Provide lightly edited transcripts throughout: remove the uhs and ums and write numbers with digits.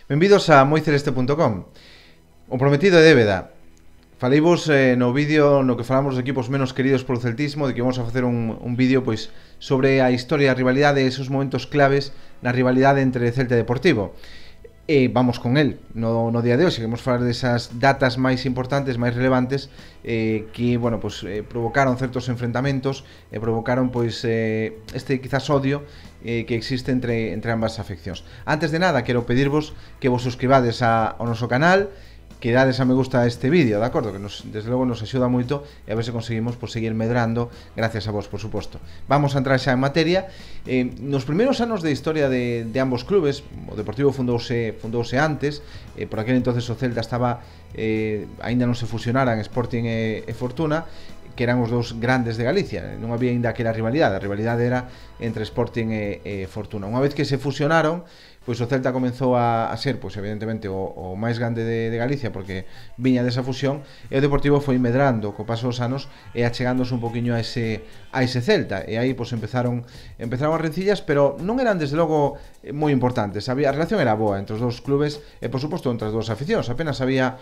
Benvidos a moiceleste.com. O prometido é débeda. Faleivos no vídeo no que falamos dos equipos menos queridos polo celtismo, de que vamos a facer un vídeo pois sobre a historia, a rivalidade e esos momentos claves na rivalidade entre Celta e Deportivo. E vamos con el no día de hoxe, que vamos falar desas datas máis importantes, máis relevantes, que, bueno, pues, provocaron certos enfrentamentos e provocaron, pois, este quizás odio que existe entre ambas afeccións. Antes de nada, quero pedirvos que vos suscribades ao noso canal, que dades a me gusta a este vídeo, de acordo? Que desde logo nos axuda moito e a ver se conseguimos seguir medrando gracias a vos, por suposto. Vamos a entrar xa en materia. Nos primeiros anos de historia de ambos clubes, o Deportivo fundouse antes, por aquel entonces o Celta estaba, aínda non se fusionaran Sporting e Fortuna, que eran os dous grandes de Galicia. Non había aínda aquela rivalidade, a rivalidade era entre Sporting e Fortuna. Unha vez que se fusionaron, pois o Celta comenzou a ser, pois evidentemente, o máis grande de Galicia, porque viña desa fusión, e o Deportivo foi medrando co paso dos anos e achegándose un poquinho a ese Celta, e aí pois empezaron as rencillas, pero non eran desde logo moi importantes. A relación era boa entre os dous clubes e, por suposto, entre as dúas aficións. Apenas había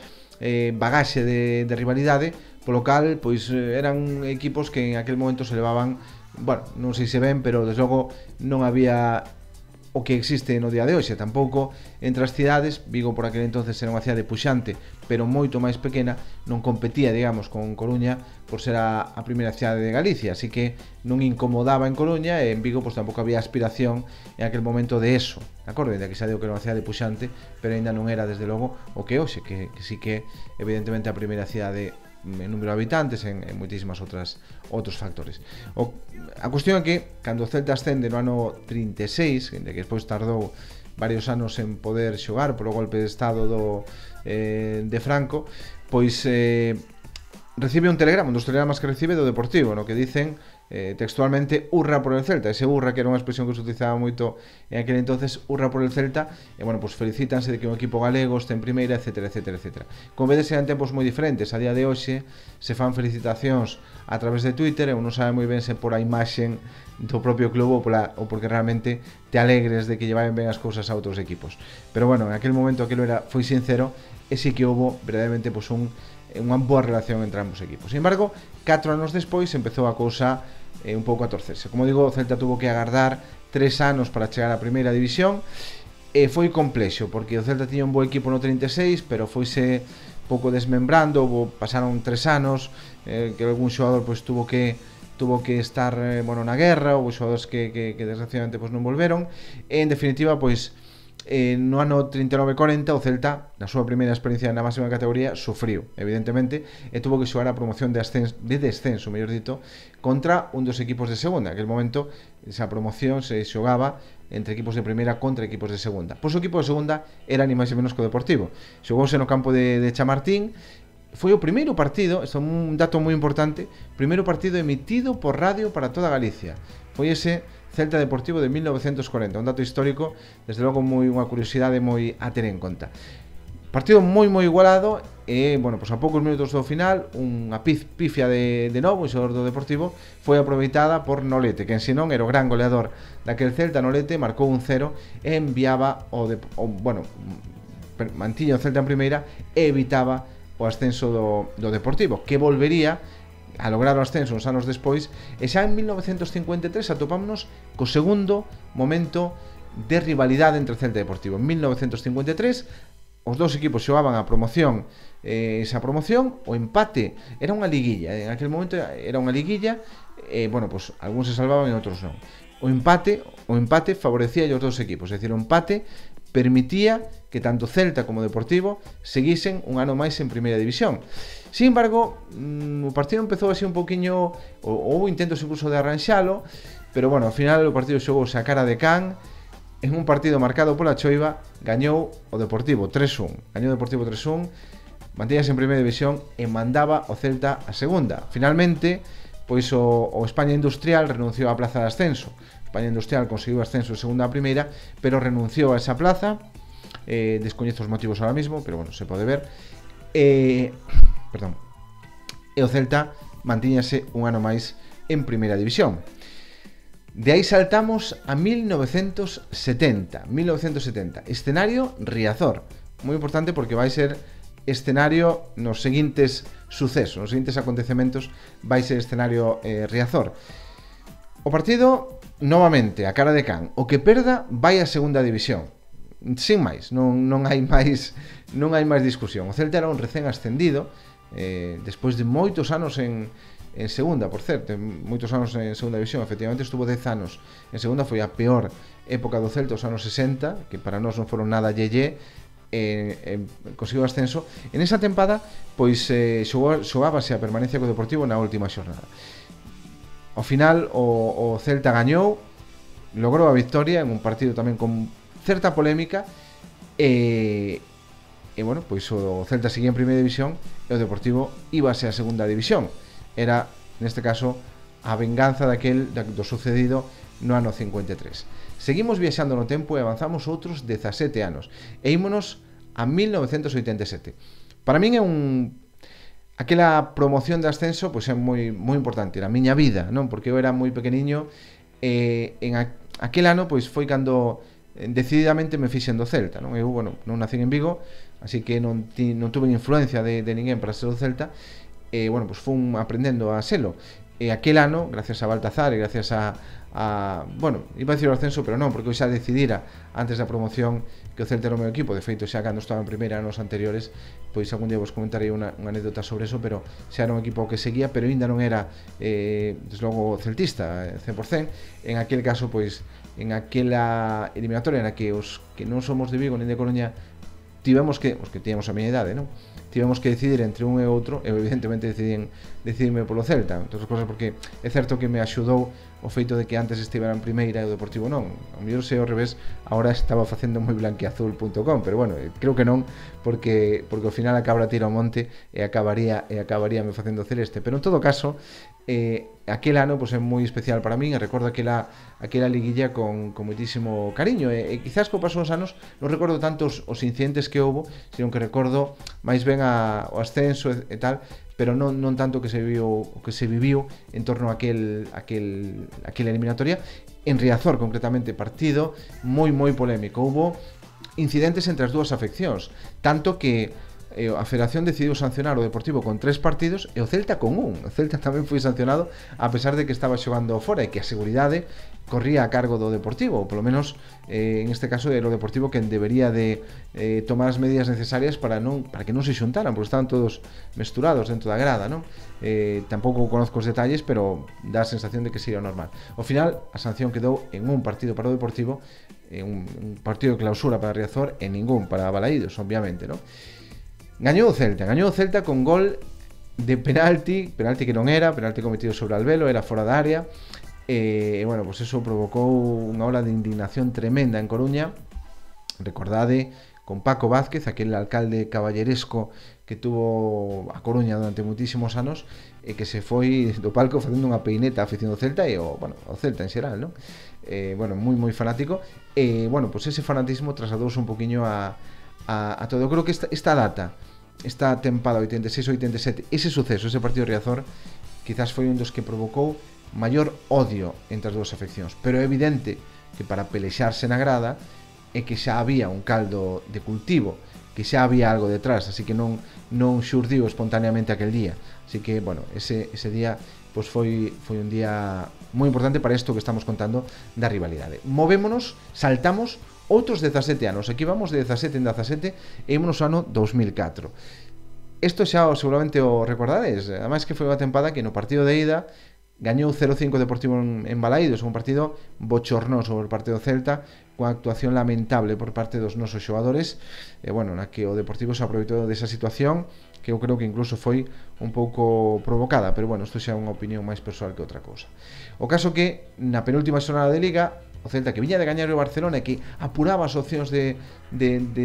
bagaxe de rivalidade, polo cal pois eran equipos que en aquel momento se levaban, bueno, non sei se ben, pero desde logo non había o que existe no día de hoxe. Tampouco entre as cidades, Vigo por aquel entonces era unha cidade puxante, pero moito máis pequena, non competía, digamos, con Coruña por ser a primeira cidade de Galicia, así que non incomodaba en Coruña, e en Vigo pois tampouco había aspiración en aquel momento de eso, de acordo? De que xa digo que era unha cidade puxante, pero ainda non era desde logo o que hoxe, que sí que evidentemente a primeira cidade en número de habitantes, en moitísimas outros factores. A cuestión é que cando o Celta ascende no ano 36, que despois tardou varios anos en poder xogar polo golpe de estado de Franco, pois recibe un telegrama, un dos telegramas que recibe do Deportivo, no que dicen textualmente "Hurra por el Celta". Ese hurra, que era unha expresión que se utilizaba moito en aquel entonces, "Hurra por el Celta", e, bueno, pues felicítanse de que un equipo galego este en primeira, etcétera, etcétera, etcétera. Como vedes, eran tempos moi diferentes. A día de hoxe se fan felicitacións a través de Twitter, e uno sabe moi ben se por a imaxen do propio club ou porque realmente te alegres de que llevaban ben as cousas a outros equipos. Pero, bueno, en aquel momento aquilo foi sincero, e sí que houbo verdadeiramente pues, unha boa relación entre ambos equipos. Sin embargo, 4 anos despois empezou a cousa un pouco a torcerse. Como digo, o Celta tuvo que agardar 3 anos para chegar á primeira división, e foi complexo, porque o Celta tiña un bo equipo no 36, pero foise pouco desmembrando. Pasaron 3 anos que algún xogador pois tuvo que estar na guerra, ou xogadores que desgraciadamente pois non volveron, e en definitiva pois no ano 39-40 o Celta, na súa primeira experiencia na máxima categoría, sufriu, evidentemente, e tuvo que xogar a promoción de descenso, mellor dito, contra un dos equipos de segunda. En aquel momento, esa promoción se xogaba entre equipos de primeira contra equipos de segunda. Pois o equipo de segunda era ni máis e menos que o Deportivo. Xogouse no campo de Chamartín. Foi o primeiro partido, isto é un dato moi importante, primeiro partido emitido por radio para toda Galicia. Foi ese Celta Deportivo de 1940, un dato histórico, desde logo unha curiosidade moi a ter en conta. Partido moi igualado, e, bueno, pois a poucos minutos do final, unha pifia de novo, o xogador do Deportivo, foi aproveitada por Nolete, que en si non era o gran goleador daquel Celta. Nolete marcou 1-0 e enviaba mantiña o Celta en primeira e evitaba o ascenso do Deportivo, que volvería a lograr o ascenso uns anos despois, e xa en 1953 atopámonos co segundo momento de rivalidade entre Celta e Deportivo. En 1953 os dous equipos xogaban a promoción, esa promoción, o empate era unha liguilla, en aquel momento era unha liguilla, e, bueno, pues algúns se salvaban e outros non. O empate favorecía aos dous equipos, é dicir, o empate permitía que tanto Celta como Deportivo seguisen un ano máis en primeira división. Sin embargo, o partido empezou así un poquinho, houve intentos incluso de arranxalo, pero, bueno, ao final o partido xogouse a cara de can. En un partido marcado pola choiva, gañou o Deportivo 3-1. Gañou o Deportivo 3-1, mantíase en primeira división e mandaba o Celta a segunda. Finalmente, pois o España Industrial renunciou á plaza de ascenso. España Industrial conseguiu ascenso de segunda a primeira, pero renunciou a esa plaza. Descoñezo os motivos ahora mismo, pero, bueno, se pode ver. E o Celta mantíñase un ano máis en primeira división. De aí saltamos a 1970. Escenario Riazor. Moi importante porque vai ser escenario nos seguintes sucesos, nos seguintes acontecementos, vai ser escenario Riazor. O partido, novamente, a cara de can. O que perda vai a segunda división. Sin máis, non hai máis discusión. O Celta era un recén ascendido, despois de moitos anos en segunda, por certo, moitos anos en segunda división. Efectivamente estuvo 10 anos en segunda, foi a peor época do Celta, os anos 60, que para nós non foron nada yeye. Conseguiu ascenso. En esa tempada, pois xogábase a permanencia co Deportivo na última xornada. Ao final o Celta gañou, logrou a victoria en un partido tamén con certa polémica, e bueno, pois o Celta seguía en primeira división e o Deportivo íbase a segunda división. Era, neste caso, a venganza do sucedido no ano 53. Seguimos viaxando no tempo e avanzamos outros 17 anos e ímonos a 1987. Para min é aquela promoción de ascenso pois é moi importante na miña vida, non? Porque eu era moi pequeniño e en aquel ano pois foi cando decididamente me fixen do Celta, non? Eu, bueno, non nacín en Vigo, así que non tuve influencia de ninguén para ser do Celta. E, bueno, pues fun aprendendo a selo. E aquel ano, gracias a Baltazar e gracias a bueno, iba a decir o ascenso, pero non, porque eu xa decidira antes da promoción que o Celta era o meu equipo. De feito, xa cando estaba en primeira anos anteriores, pois algún día vos comentarei unha anécdota sobre eso, pero xa era un equipo que seguía, pero ainda non era desde logo celtista 100%. En aquel caso, pois en aquela eliminatoria na que os que non somos de Vigo nin de Coruña tivemos que, os que tíamos a miña idade, non? Tivemos que decidir entre un e outro, e evidentemente decidirme polo Celta, entre outras cosas porque é certo que me axudou o feito de que antes estivera en primeira e o Deportivo non. O mellor se ao revés, agora estaba facendo moi blanquiazul.com, pero bueno, creo que non, porque ao final a cabra tira ao monte e acabaría me facendo celeste. Pero en todo caso, aquel ano pois é moi especial para min, e recordo aquela liguilla con moitísimo cariño, e quizás co paso dos anos non recordo tanto os incidentes que houbo, sino que recordo máis ben o ascenso e tal, pero non tanto o que se viviu en torno a aquela eliminatoria en Riazor, concretamente. Partido moi polémico. Houbo incidentes entre as dúas afeccións, tanto que a Federación decidiu sancionar o Deportivo con 3 partidos e o Celta con 1. O Celta tamén foi sancionado a pesar de que estaba xogando fora e que a seguridade corría a cargo do Deportivo, ou polo menos en este caso era o Deportivo quen debería de tomar as medidas necesarias para que non se xuntaran, porque estaban todos mesturados dentro da grada, non? Tampouco conozco os detalles, pero dá a sensación de que sería normal. Ao final, a sanción quedou en un partido para o Deportivo, un partido de clausura para Riazor e ningún para Balaídos, obviamente, non? Gañou o Celta con gol de penalti que non era, penalti cometido sobre Albelo, era fora da área, e bueno, pues eso provocou unha ola de indignación tremenda en Coruña. Recordade con Paco Vázquez, aquel alcalde caballeresco que tuvo a Coruña durante moitísimos anos e que se foi do palco facendo unha peineta a afición do Celta e o Celta en xeral, non? Bueno, moi fanático, e bueno, pues ese fanatismo trasladouse un poquinho a todo. Eu creo que esta data, esta tempada 86-87, ese suceso, ese partido de Riazor, quizás foi un dos que provocou maior odio entre as dúas afeccións, pero é evidente que para pelexarse na grada é que xa había un caldo de cultivo, que xa había algo detrás, así que non xurdiu espontaneamente aquel día. Así que, bueno, ese día pois foi un día moi importante para isto que estamos contando da rivalidade. Movémonos, saltamos outros 17 anos. Aquí vamos de 17 en 17 e ímonos ao ano 2004. Isto xa seguramente o recordades, ademais que foi unha tempada que no partido de ida gañou 0-5 Deportivo en Balaídos, un partido bochornoso por parte do Celta, coa actuación lamentable por parte dos nosos xogadores, e bueno, na que o Deportivo se aproveitou desa situación, que eu creo que incluso foi un pouco provocada, pero bueno, isto xa é unha opinión máis persoal que outra cousa. O caso que na penúltima xornada de Liga, o Celta, que viña de gañar o Barcelona e que apuraba as opcións de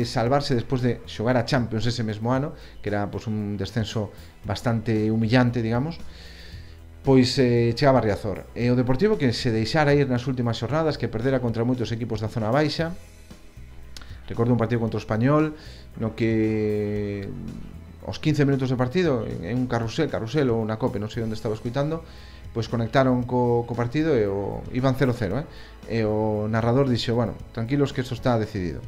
salvarse despois de xogar a Champions ese mesmo ano, que era pues, un descenso bastante humillante, digamos, pois chegaba a Riazor. E o Deportivo, que se deixara ir nas últimas xornadas, que perdera contra moitos equipos da zona baixa. Recordo un partido contra o Español no que aos 15 minutos de partido, en un carrusel ou na Cope, non sei onde estaba escuitando, pois conectaron co partido e iban 0-0, e o narrador dixo, bueno, tranquilos que isto está decidido.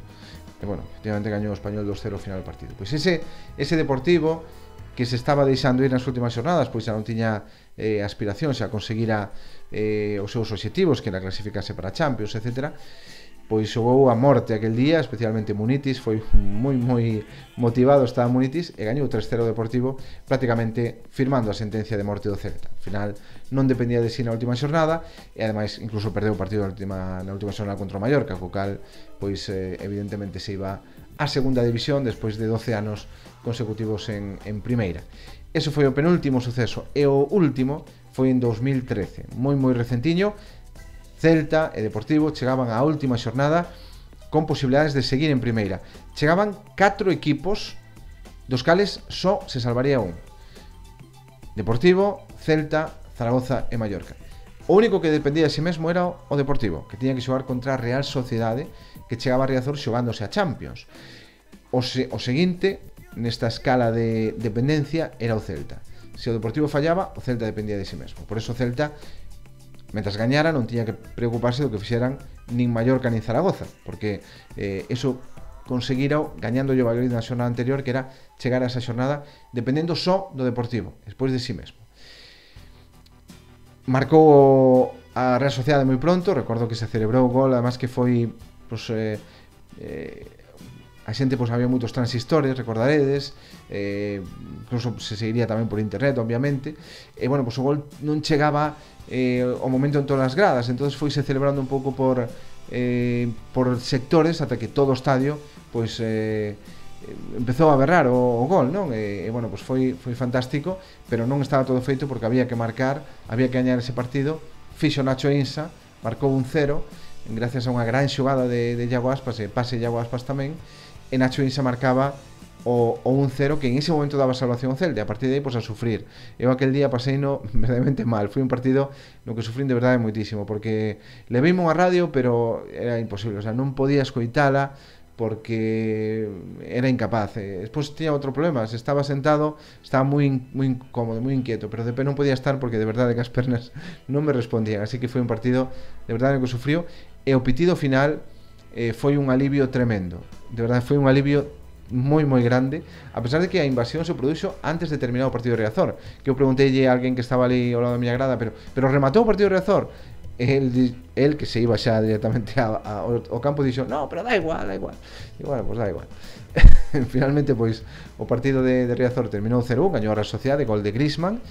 E bueno, efectivamente gañou o Español 2-0 ao final do partido. Pois ese Deportivo que se estaba deixando ir nas últimas xornadas, pois xa non tiña aspiracións a conseguira os seus obxectivos, que era clasificarse para Champions, etc., pois xogou a morte aquel día, especialmente Munitis, foi moi motivado, estaba Munitis, e gañou 3-0 o Deportivo, prácticamente firmando a sentencia de morte do Celta. Al final non dependía de si na última xornada, e ademais incluso perdeu o partido na última xornada contra o Mallorca, co cal pois evidentemente se iba a segunda división despois de 12 anos consecutivos en primeira. Eso foi o penúltimo suceso, e o último foi en 2013, moi recentiño. Celta e Deportivo chegaban á última xornada con posibilidades de seguir en primeira. Chegaban 4 equipos, dos cales só se salvaría un: Deportivo, Celta, Zaragoza e Mallorca. O único que dependía de si mesmo era o Deportivo, que tiña que xogar contra a Real Sociedade, que chegaba a Riazor xogándose a Champions. O seguinte nesta escala de dependencia era o Celta. Se o Deportivo fallaba, o Celta dependía de si mesmo. Por eso o Celta, mentras gañara, non tiña que preocuparse do que fixeran nin Mallorca nin Zaragoza, porque eso conseguira gañando o Valladolid na xornada anterior, que era chegar a esa xornada dependendo só do Deportivo, despois de si mesmo. Marcou a Real Sociedade moi pronto, recordo que se celebrou o gol, además que foi a xente, pois había moitos transistores, recordaredes, incluso se seguiría tamén por internet, obviamente, e bueno, pois o gol non chegaba o momento en todas as gradas, entonces foise celebrando un pouco por sectores, ata que todo o estadio pois empezou a berrar o gol, non? E bueno, pois foi fantástico, pero non estaba todo feito porque había que marcar, había que gañar ese partido. Fixo Nacho Insa, marcou un 0 gracias a unha gran xogada de Iago Aspas, e pase Iago Aspas tamén, e Nacho Insa marcaba o 1-0, que en ese momento daba salvación ao Celta, e a partir de aí, pois, a sufrir. Eu aquel día paseino verdadeiramente mal, foi un partido no que sufrín de verdade moitísimo, porque leveime unha radio, pero era imposible, o sea, non podía escoitala, porque era incapaz. Despois tiña outro problema, se estaba sentado, estaba moi incómodo, moi inquieto, pero de pé non podía estar porque de verdade que as pernas non me respondían, así que foi un partido de verdade no que sufriu, e o pitido final foi un alivio tremendo, de verdade foi un alivio moi grande, a pesar de que a invasión se produxo antes de terminar o partido de Riazor, que eu pregunteille a alguén que estaba ali ao lado da miña grada, pero rematou o partido de Riazor? El que se iba xa directamente ao campo, dixo, no, pero da igual. E bueno, pois da igual. Finalmente, pois, o partido de Riazor terminou 0-1, gañou a Real Sociedade, gol de Griezmann,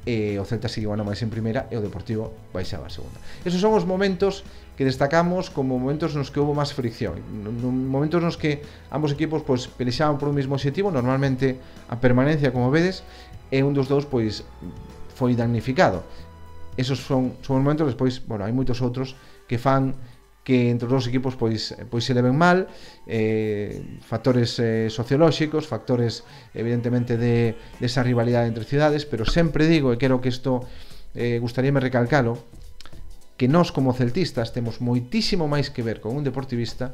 e o Celta seguiu ano máis en primeira, e o Deportivo baixaba a segunda. Esos son os momentos que destacamos como momentos nos que houve máis fricción, momentos nos que ambos equipos pois pelexaban por un mismo objetivo, normalmente a permanencia, como vedes, e un dos dous pois foi damnificado. Esos son momentos. Despois, bueno, hai moitos outros que fan que entre os dous equipos pois se leven mal, factores sociolóxicos, factores evidentemente de esa rivalidade entre cidades, pero sempre digo, e quero que isto gustaríame recalcalo, que nós como celtistas temos moitísimo máis que ver con un deportivista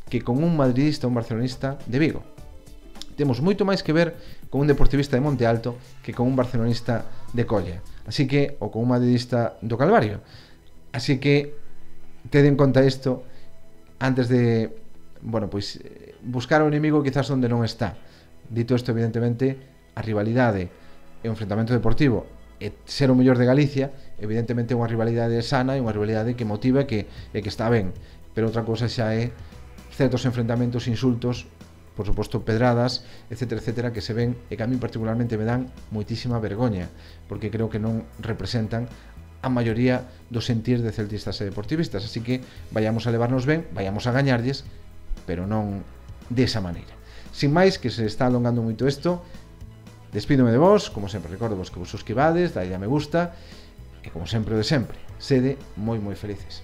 que con un madridista ou un barcelonista de Vigo. Temos moito máis que ver con un deportivista de Monte Alto que con un barcelonista de Colla, así que, ou con un madridista do Calvario. Así que tede en conta isto antes de, bueno, pois buscar o inimigo quizás onde non está. Dito isto, evidentemente, a rivalidade e o enfrentamento deportivo e ser o mellor de Galicia, evidentemente é unha rivalidade sana e unha rivalidade que motiva e que está ben, pero outra cousa xa é certos enfrentamentos, insultos, por suposto pedradas, etcétera, que se ven e que a mí particularmente me dan moitísima vergoña, porque creo que non representan a maioría do sentir de celtistas e deportivistas, así que vayamos a levarnos ben, vayamos a gañarlles, pero non desa maneira. Sin máis, que se está alongando moito isto, despídome de vos, como sempre recordo vos que vos suscribades, dalle a me gusta, e como sempre o de sempre, sede moi felices.